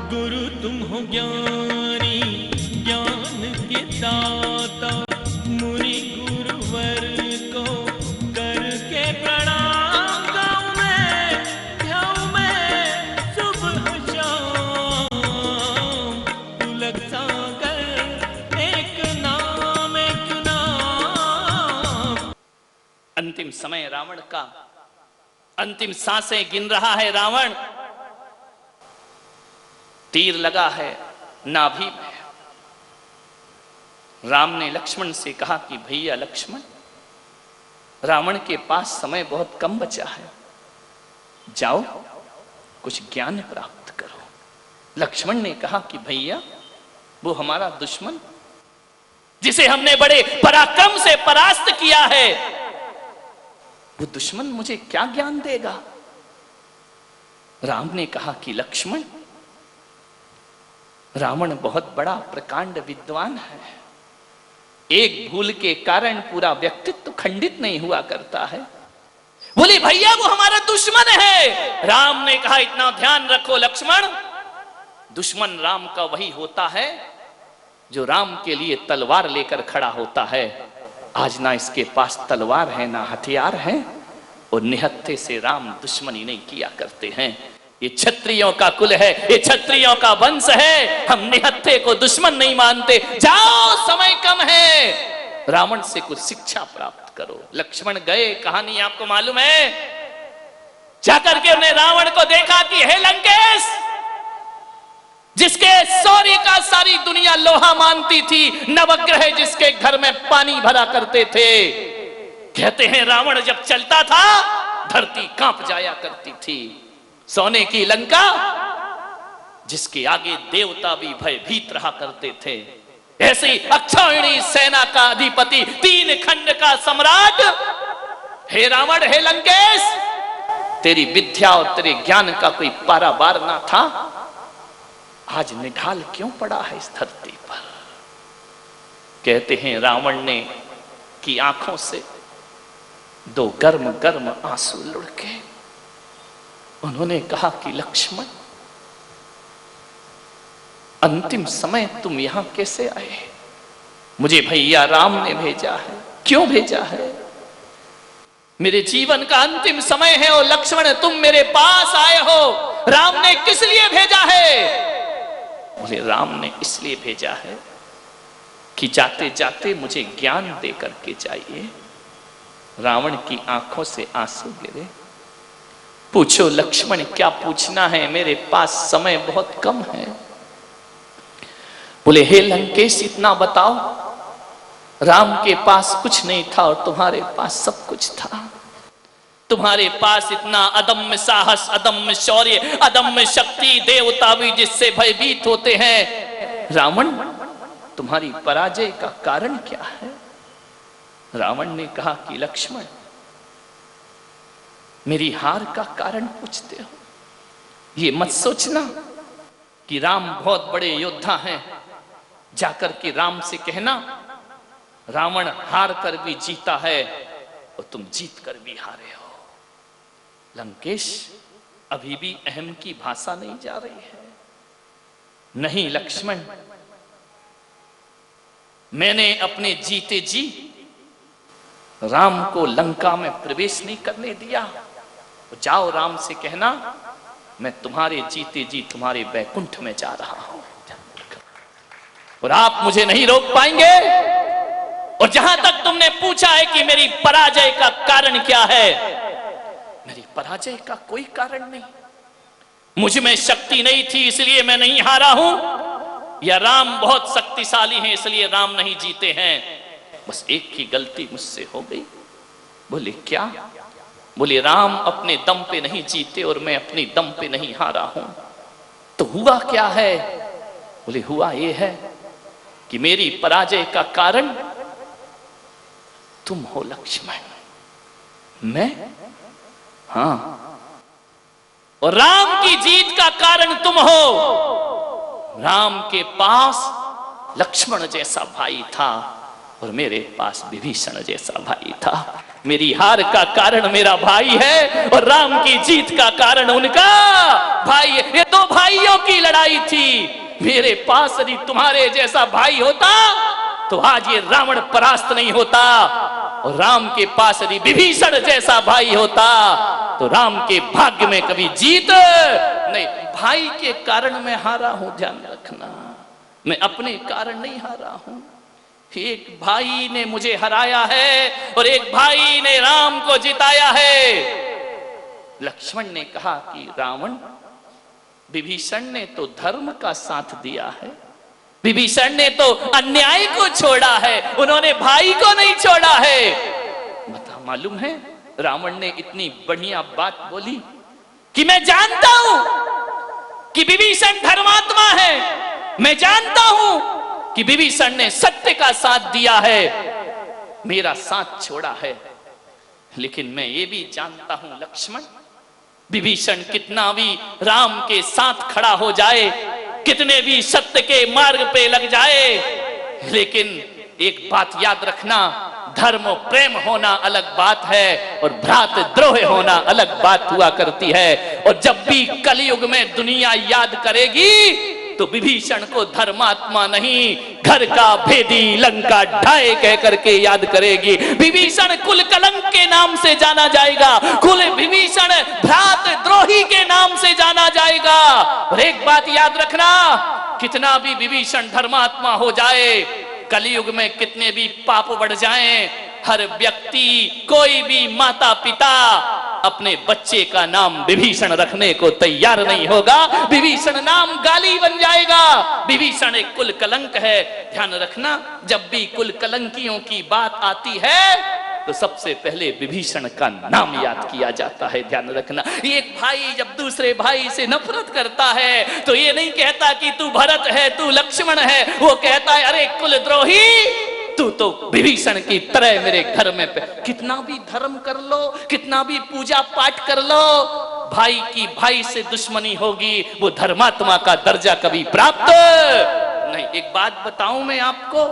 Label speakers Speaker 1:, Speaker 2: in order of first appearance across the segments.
Speaker 1: गुरु तुम हो ज्ञानी ज्ञान के दाता, मुनि गुरुवर को करके प्रणाम। गाऊं मैं ध्याऊं मैं सुबह शाम, पुलक सागर एक नाम एक नाम।
Speaker 2: अंतिम समय रावण का, अंतिम सांसें गिन रहा है रावण। तीर लगा है नाभि में। राम ने लक्ष्मण से कहा कि भैया लक्ष्मण, रावण के पास समय बहुत कम बचा है, जाओ कुछ ज्ञान प्राप्त करो। लक्ष्मण ने कहा कि भैया वो हमारा दुश्मन जिसे हमने बड़े पराक्रम से परास्त किया है, वो दुश्मन मुझे क्या ज्ञान देगा। राम ने कहा कि लक्ष्मण, रावण बहुत बड़ा प्रकांड विद्वान है, एक भूल के कारण पूरा व्यक्तित्व खंडित नहीं हुआ करता है। बोले भैया वो हमारा दुश्मन है। राम ने कहा इतना ध्यान रखो लक्ष्मण, दुश्मन राम का वही होता है जो राम के लिए तलवार लेकर खड़ा होता है। आज ना इसके पास तलवार है ना हथियार है, और निहत्थे से राम दुश्मनी नहीं किया करते हैं। ये क्षत्रियों का कुल है, ये क्षत्रियों का वंश है, हम निहत्थे को दुश्मन नहीं मानते। जाओ समय कम है, रावण से कुछ शिक्षा प्राप्त करो। लक्ष्मण गए, कहानी आपको मालूम है। जाकर के उन्हें रावण को देखा कि हे लंकेश, जिसके शौर्य का सारी दुनिया लोहा मानती थी, नवग्रह जिसके घर में पानी भरा करते थे। कहते हैं रावण जब चलता था धरती कांप जाया करती थी। सोने की लंका जिसके आगे देवता भी भयभीत रहा करते थे, ऐसी अक्षौहिणी सेना का अधिपति, 3 खंड का सम्राट, हे रावण हे लंकेश, तेरी विद्या और तेरे ज्ञान का कोई पारावार ना था, आज निढाल क्यों पड़ा है इस धरती पर। कहते हैं रावण ने की आंखों से 2 गर्म गर्म आंसू लुढ़के। उन्होंने कहा कि लक्ष्मण, अंतिम समय तुम यहां कैसे आए। मुझे भैया राम ने भेजा है। क्यों भेजा है। मेरे जीवन का अंतिम समय है और लक्ष्मण तुम मेरे पास आए हो, राम ने किस लिए भेजा है। बोले राम ने इसलिए भेजा है कि जाते जाते मुझे ज्ञान दे करके जाइए। रावण की आंखों से आंसू गिरे। पूछो लक्ष्मण क्या पूछना है, मेरे पास समय बहुत कम है। बोले हे लंकेश इतना बताओ, राम के पास कुछ नहीं था और तुम्हारे पास सब कुछ था। तुम्हारे पास इतना अदम्य साहस, अदम्य शौर्य, अदम्य शक्ति, देवता भी जिससे भयभीत होते हैं। रावण तुम्हारी पराजय का कारण क्या है। रावण ने कहा कि लक्ष्मण, मेरी हार का कारण पूछते हो, ये मत सोचना कि राम बहुत बड़े योद्धा हैं। जाकर के राम से कहना रावण हार कर भी जीता है और तुम जीत कर भी हारे हो। लंकेश अभी भी अहम की भाषा नहीं जा रही है। नहीं लक्ष्मण, मैंने अपने जीते जी राम को लंका में प्रवेश नहीं करने दिया। जाओ राम से कहना मैं तुम्हारे जीते जी तुम्हारे वैकुंठ में जा रहा हूं और आप मुझे नहीं रोक पाएंगे। और जहां तक तुमने पूछा है कि मेरी पराजय का कारण क्या है, मेरी पराजय का कोई कारण नहीं। मुझ में शक्ति नहीं थी इसलिए मैं नहीं हारा हूं, या राम बहुत शक्तिशाली हैं इसलिए राम नहीं जीते हैं। बस एक ही गलती मुझसे हो गई। बोले क्या। बोले राम अपने दम पे नहीं जीते और मैं अपने दम पे नहीं हारा हूं। तो हुआ क्या है। बोले हुआ ये है कि मेरी पराजय का कारण तुम हो लक्ष्मण। मैं हां, और राम की जीत का कारण तुम हो। राम के पास लक्ष्मण जैसा भाई था, और मेरे पास विभीषण जैसा भाई था। मेरी हार का कारण मेरा भाई है और राम की जीत का कारण उनका भाई है। ये दो भाइयों की लड़ाई थी। मेरे पास यदि तुम्हारे जैसा भाई होता तो आज ये रावण परास्त नहीं होता, और राम के पास यदि विभीषण जैसा भाई होता तो राम के भाग्य में कभी जीत नहीं। भाई के कारण मैं हारा हूं, ध्यान रखना, मैं अपने कारण नहीं हारा हूं। एक भाई ने मुझे हराया है और एक भाई ने राम को जिताया है। लक्ष्मण ने कहा कि रावण, विभीषण ने तो धर्म का साथ दिया है, विभीषण ने तो अन्याय को छोड़ा है, उन्होंने भाई को नहीं छोड़ा है। बता, मालूम है रावण ने इतनी बढ़िया बात बोली कि मैं जानता हूं कि विभीषण धर्मात्मा है, मैं जानता हूं कि विभीषण ने सत्य का साथ दिया है, मेरा साथ छोड़ा है, लेकिन मैं ये भी जानता हूं लक्ष्मण, विभीषण कितना भी राम के साथ खड़ा हो जाए, कितने भी सत्य के मार्ग पे लग जाए, लेकिन एक बात याद रखना, धर्म और प्रेम होना अलग बात है और भ्रात द्रोह होना अलग बात हुआ करती है। और जब भी कलयुग में दुनिया याद करेगी तो विभीषण को धर्मात्मा नहीं, घर का भेदी लंका ढाए कह करके याद करेगी। विभीषण कुल कलंक के नाम से जाना जाएगा, कुल विभीषण भ्रात द्रोही के नाम से जाना जाएगा। और एक बात याद रखना, कितना भी विभीषण धर्मात्मा हो जाए, कलयुग में कितने भी पाप बढ़ जाएं, हर व्यक्ति, कोई भी माता पिता अपने बच्चे का नाम विभीषण रखने को तैयार नहीं होगा। विभीषण नाम गाली बन जाएगा। विभीषण एक कुल कलंक है, ध्यान रखना। जब भी कुल कलंकियों की बात आती है तो सबसे पहले विभीषण का नाम याद किया जाता है, ध्यान रखना। एक भाई जब दूसरे भाई से नफरत करता है तो ये नहीं कहता कि तू भरत है, तू लक्ष्मण है, वो कहता है अरे कुलद्रोही, तू तो विभीषण की तरह मेरे घर में कितना भी धर्म कर लो, कितना भी पूजा पाठ कर लो, भाई की भाई से दुश्मनी होगी, वो धर्मात्मा का दर्जा कभी प्राप्त नहीं। एक बात बताऊं मैं आपको,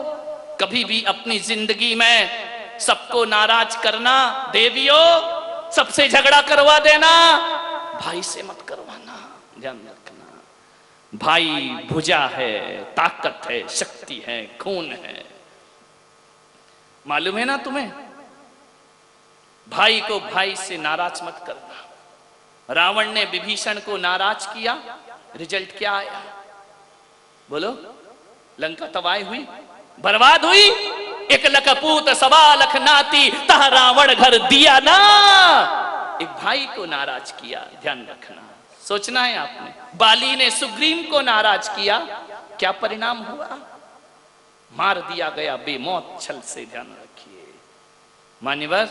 Speaker 2: कभी भी अपनी जिंदगी में सबको नाराज करना, देवियों सबसे झगड़ा करवा देना, भाई से मत करवाना, ध्यान रखना। भाई भुजा है, ताकत है, शक्ति है, खून है, मालूम है ना तुम्हें। भाई को भाई से नाराज मत करना। रावण ने विभीषण को नाराज किया, रिजल्ट क्या आया बोलो? लंका तबाही हुई, बर्बाद हुई। एक लखपूत सवा लख नाती तह रावण घर दिया ना। एक भाई को नाराज किया, ध्यान रखना, सोचना है आपने। बाली ने सुग्रीव को नाराज किया, क्या परिणाम हुआ? मार दिया गया बेमौत छल से, ध्यान रखिए। मान्यवर,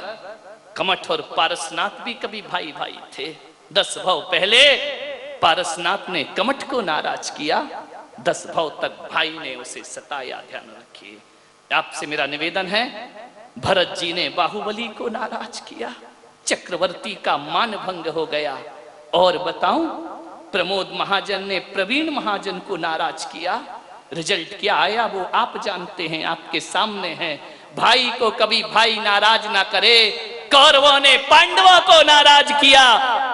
Speaker 2: कमठ और पारसनाथ भी कभी भाई भाई थे। 10 भव पहले पारसनाथ ने कमठ को नाराज किया, 10 भव तक भाई ने उसे सताया, ध्यान रखिए। आपसे मेरा निवेदन है, भरत जी ने बाहुबली को नाराज किया, चक्रवर्ती का मान भंग हो गया। और बताऊं, प्रमोद महाजन ने प्रवीण महाजन को नाराज किया, रिजल्ट क्या आया वो आप जानते हैं, आपके सामने है। भाई को कभी भाई नाराज ना करे। कौरवों ने पांडवों को नाराज किया,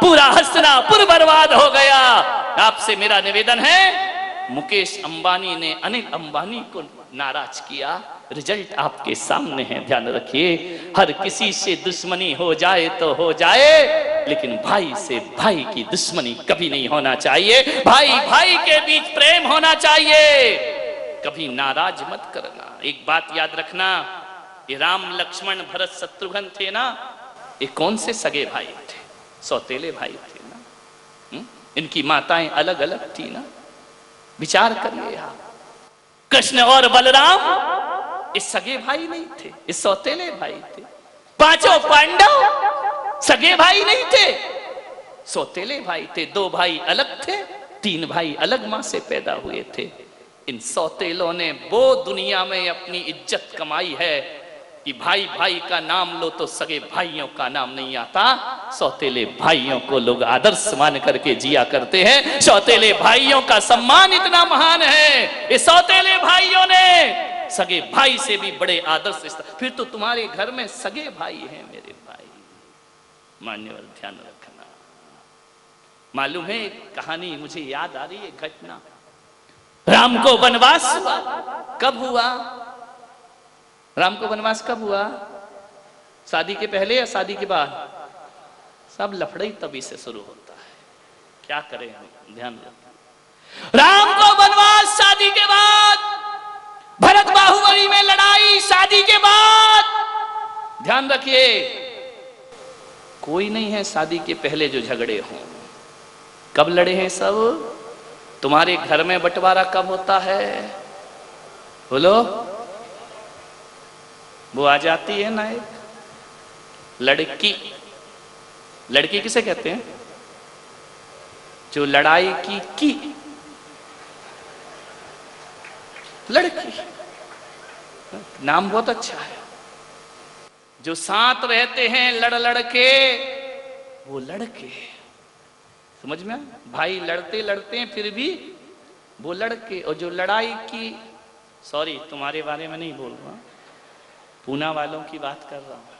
Speaker 2: पूरा हस्तिनापुर बर्बाद हो गया। आपसे मेरा निवेदन है, मुकेश अंबानी ने अनिल अंबानी को नाराज किया, रिजल्ट आपके सामने है, ध्यान रखिए। हर किसी से दुश्मनी हो जाए तो हो जाए, लेकिन भाई से भाई की दुश्मनी कभी नहीं होना चाहिए। भाई भाई के बीच प्रेम होना चाहिए, कभी नाराज मत करना। एक बात याद रखना, ये राम लक्ष्मण भरत शत्रुघ्न थे ना, ये कौन से सगे भाई थे? सौतेले भाई थे ना। इनकी माताएं अलग अलग थी ना, विचार करिए आप। कृष्ण और बलराम इस सगे भाई नहीं थे, इस सौतेले भाई थे। पांचों पांडव सगे भाई नहीं थे, सौतेले भाई थे। 2 भाई अलग थे, 3 भाई अलग मां से पैदा हुए थे। इन सौतेलों ने वो दुनिया में अपनी इज्जत कमाई है कि भाई भाई का नाम लो तो सगे भाइयों का नाम नहीं आता। सौतेले भाइयों को लोग आदर्श मान करके जिया करते हैं। सौतेले भाइयों का सम्मान इतना महान है, इस सौतेले भाइयों ने सगे भाई से भी बड़े आदर से, फिर तो तुम्हारे घर में सगे भाई हैं मेरे भाई। मान्यवर ध्यान रखना। मालूम है एक कहानी मुझे याद आ रही है, घटना। राम को वनवास हुआ, कब हुआ? राम को वनवास कब हुआ? शादी के पहले या शादी के बाद? सब लफड़े ही तभी से शुरू होता है, क्या करें हम, ध्यान रखें। राम को वनवास शादी के बाद, भरत बाहुबली में लड़ाई शादी के बाद। ध्यान रखिए, कोई नहीं है शादी के पहले जो झगड़े हों। कब लड़े हैं सब? तुम्हारे घर में बंटवारा कब होता है? बोलो। वो आ जाती है ना एक लड़की, लड़की किसे कहते हैं? जो लड़ाई की लड़की, नाम बहुत अच्छा है। जो साथ रहते हैं लड़ लड़के, वो लड़के, समझ में? भाई लड़ते लड़ते हैं फिर भी वो लड़के। और जो लड़ाई की, सॉरी तुम्हारे बारे में नहीं बोल रहा, पूना वालों की बात कर रहा हूं।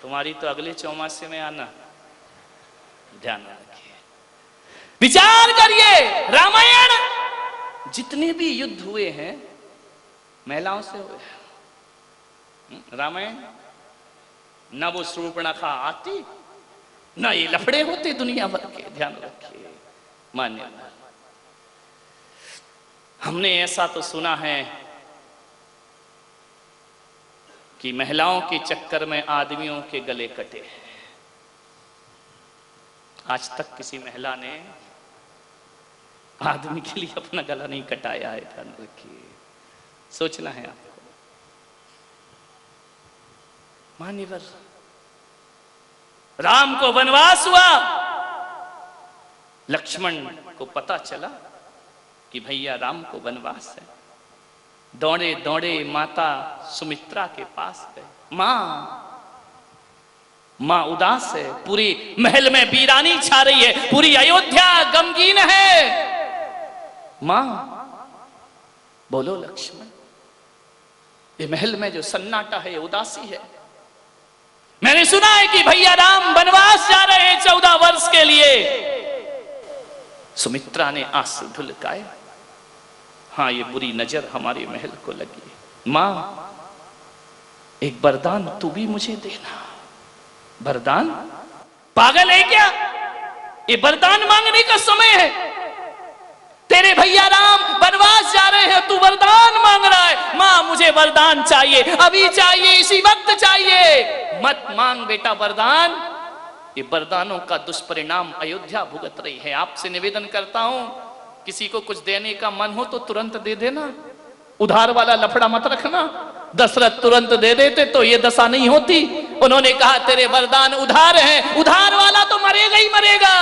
Speaker 2: तुम्हारी तो अगले चौमासे में आना, ध्यान रखिए, विचार करिए। रामायण जितने भी युद्ध हुए हैं महिलाओं से हुए। रामायण ना वो शूर्पणखा आती, ना ये लफड़े होते दुनिया भर के, ध्यान रखिए। मान्य हमने ऐसा तो सुना है कि महिलाओं के चक्कर में आदमियों के गले कटे। आज तक किसी महिला ने आदमी के लिए अपना गला नहीं कटाया है, ध्यान रखिए, सोचना है आपको। मान्यवर, राम को वनवास हुआ, लक्ष्मण को पता चला कि भैया राम को वनवास है। दौड़े दौड़े माता सुमित्रा के पास गए। मां उदास है, पूरी महल में वीरानी छा रही है, पूरी अयोध्या गमगीन है। मां बोलो लक्ष्मण, ये महल में जो सन्नाटा है, उदासी है। मैंने सुना है कि भैया राम वनवास जा रहे हैं 14 वर्ष के लिए। सुमित्रा ने आंसू ढुलकाए। हाँ, ये बुरी नजर हमारे महल को लगी। मां, एक वरदान तू भी मुझे देना। वरदान? पागल है क्या? ये वरदान मांगने का समय है। तेरे भैया राम वनवास जा रहे हैं, तू वरदान मांग रहा है। मां, मुझे वरदान चाहिए, अभी चाहिए, इसी वक्त चाहिए। मत मांग बेटा वरदान, ये वरदानों का दुष्परिणाम अयोध्या भुगत रही है। आपसे निवेदन करता हूं, किसी को कुछ देने का मन हो तो तुरंत दे देना, उधार वाला लफड़ा मत रखना। दशरथ तुरंत दे देते तो ये दशा नहीं होती। उन्होंने कहा तेरे वरदान उधार हैं, उधार वाला तो मरेगा ही मरेगा,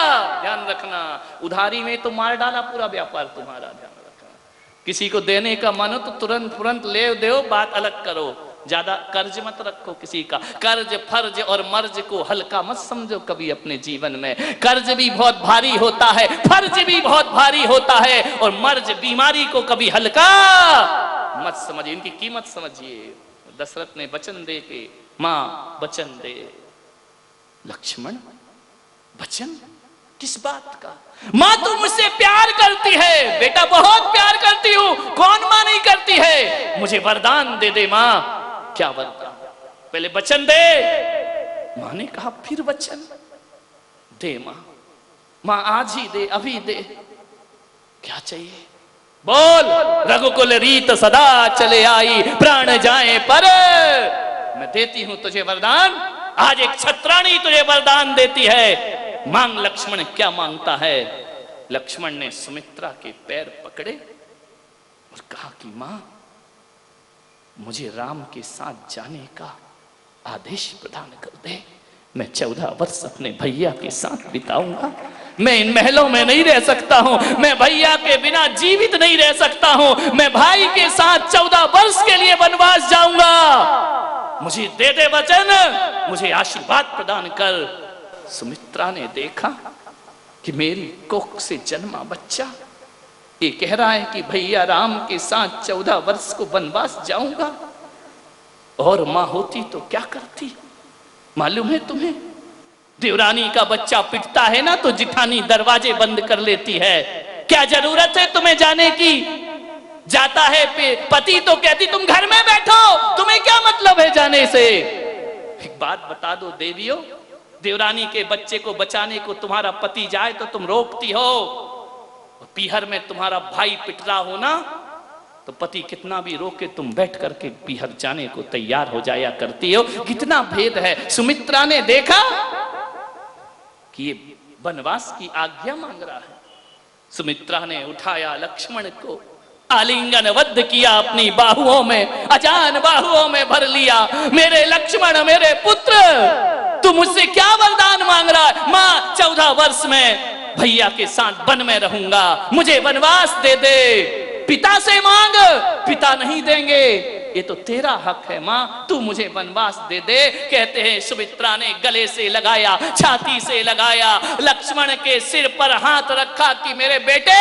Speaker 2: ध्यान रखना। उधारी में तो मार डाला पूरा व्यापार तुम्हारा, ध्यान रखना। किसी को देने का मन हो तो तुरंत ले दो, बात अलग करो। ज्यादा कर्ज मत रखो किसी का। कर्ज फर्ज और मर्ज को हल्का मत समझो कभी अपने जीवन में। कर्ज भी बहुत भारी होता है, फर्ज भी बहुत भारी होता है, और मर्ज बीमारी को कभी हल्का मत समझिए, इनकी कीमत समझिए। दशरथ ने वचन दे के, मां वचन दे। लक्ष्मण, वचन किस बात का? मां तू मुझसे प्यार करती है। बेटा बहुत प्यार करती हूं, कौन मां नहीं करती है? मुझे वरदान दे दे मां। क्या वरदान? पहले वचन दे। मां ने कहा फिर वचन दे मां। मां आज ही दे, अभी दे। क्या चाहिए? बोल। रघुकुल रीत सदा चले आई, प्राण जाए पर मैं देती हूं तुझे वरदान। आज एक छत्राणी तुझे वरदान देती है। मांग लक्ष्मण, क्या मांगता है? लक्ष्मण ने सुमित्रा के पैर पकड़े और कहा कि मां, मुझे राम के साथ जाने का आदेश प्रदान कर दे। मैं 14 वर्ष अपने भैया के साथ बिताऊंगा। मैं इन महलों में नहीं रह सकता हूं, मैं भैया के बिना जीवित नहीं रह सकता हूं। मैं भाई के साथ 14 वर्ष के लिए वनवास जाऊंगा। मुझे दे दे वचन, मुझे आशीर्वाद प्रदान कर। सुमित्रा ने देखा कि मेरी कोख से जन्मा बच्चा ये कह रहा है कि भैया राम के साथ 14 वर्ष को वनवास जाऊंगा, और मां होती तो क्या करती। मालूम है तुम्हें, देवरानी का बच्चा पिटता है ना तो जिठानी दरवाजे बंद कर लेती है। क्या जरूरत है तुम्हें जाने की। जाता है पति तो कहती तुम घर में बैठो, तुम्हें क्या मतलब है जाने से। एक बात बता दो देवियों, देवरानी के बच्चे को बचाने को तुम्हारा पति जाए तो तुम रोकती हो, पीहर में तुम्हारा भाई पिट रहा हो ना तो पति कितना भी रोके तुम बैठ करके पीहर जाने को तैयार हो जाया करती हो। कितना भेद है। सुमित्रा ने देखा कि ये वनवास की आज्ञा मांग रहा है। सुमित्रा ने उठाया लक्ष्मण को, आलिंगनबद्ध किया अपनी बाहुओं में, अजान बाहुओं में भर लिया। मेरे लक्ष्मण, मेरे पुत्र, तू मुझसे क्या वरदान मांग रहा है। मां 14 वर्ष में भैया के साथ वन में रहूंगा, मुझे वनवास दे दे। पिता से मांग, पिता नहीं देंगे, ये तो तेरा हक है मां, तू मुझे वनवास दे दे। कहते हैं सुमित्रा ने गले से लगाया, छाती से लगाया, लक्ष्मण के सिर पर हाथ रखा कि मेरे बेटे,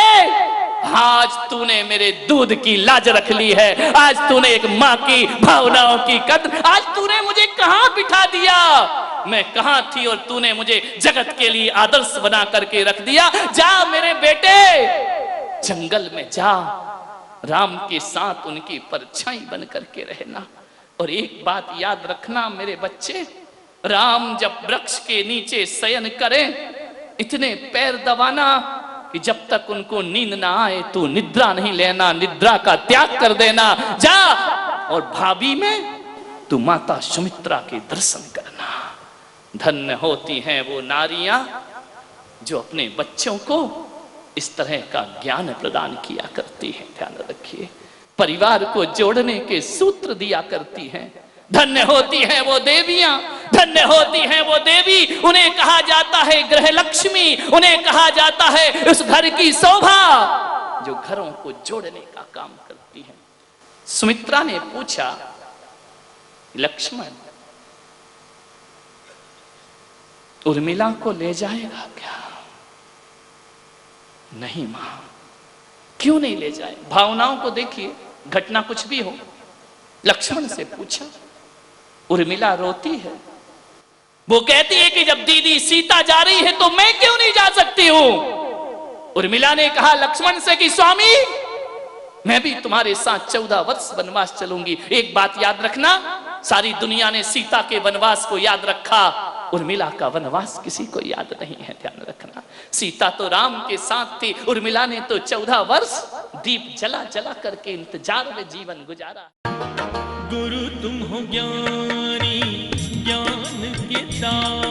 Speaker 2: आज तूने मेरे दूध की लाज रख ली है। आज तूने एक मां की भावनाओं की कद्र, आज तूने मुझे कहां बिठा दिया। मैं कहां थी और तूने मुझे जगत के लिए आदर्श बना करके रख दिया। जा मेरे बेटे, जंगल में जा, राम के साथ उनकी परछाई बन करके रहना। और एक बात याद रखना मेरे बच्चे, राम जब वृक्ष के नीचे शयन करें, इतने पैर दबाना कि जब तक उनको नींद ना आए तू निद्रा नहीं लेना, निद्रा का त्याग कर देना। जा, और भाभी में तू माता सुमित्रा के दर्शन करना। धन्य होती हैं वो नारियां जो अपने बच्चों को इस तरह का ज्ञान प्रदान किया करती हैं। ध्यान रखिए, परिवार को जोड़ने के सूत्र दिया करती हैं। धन्य होती हैं वो देवियां, धन्य होती हैं वो देवी, उन्हें कहा जाता है गृह लक्ष्मी, उन्हें कहा जाता है उस घर की शोभा जो घरों को जोड़ने का काम करती है। सुमित्रा ने पूछा, लक्ष्मण उर्मिला को ले जाएगा क्या? नहीं मां, क्यों नहीं ले जाए? भावनाओं को देखिए, घटना कुछ भी हो। लक्ष्मण से पूछा, उर्मिला रोती है, वो कहती है कि जब दीदी सीता जा रही है तो मैं क्यों नहीं जा सकती हूं। उर्मिला ने कहा लक्ष्मण से कि स्वामी, मैं भी तुम्हारे साथ 14 वर्ष वनवास चलूंगी। एक बात याद रखना, सारी दुनिया ने सीता के वनवास को याद रखा, उर्मिला का वनवास किसी को याद नहीं है। ध्यान रखना, सीता तो राम के साथ थी, उर्मिला ने तो 14 वर्ष दीप जला जला करके इंतजार में जीवन गुजारा।
Speaker 1: गुरु तुम हो ज्ञानी, ज्ञान के दाता।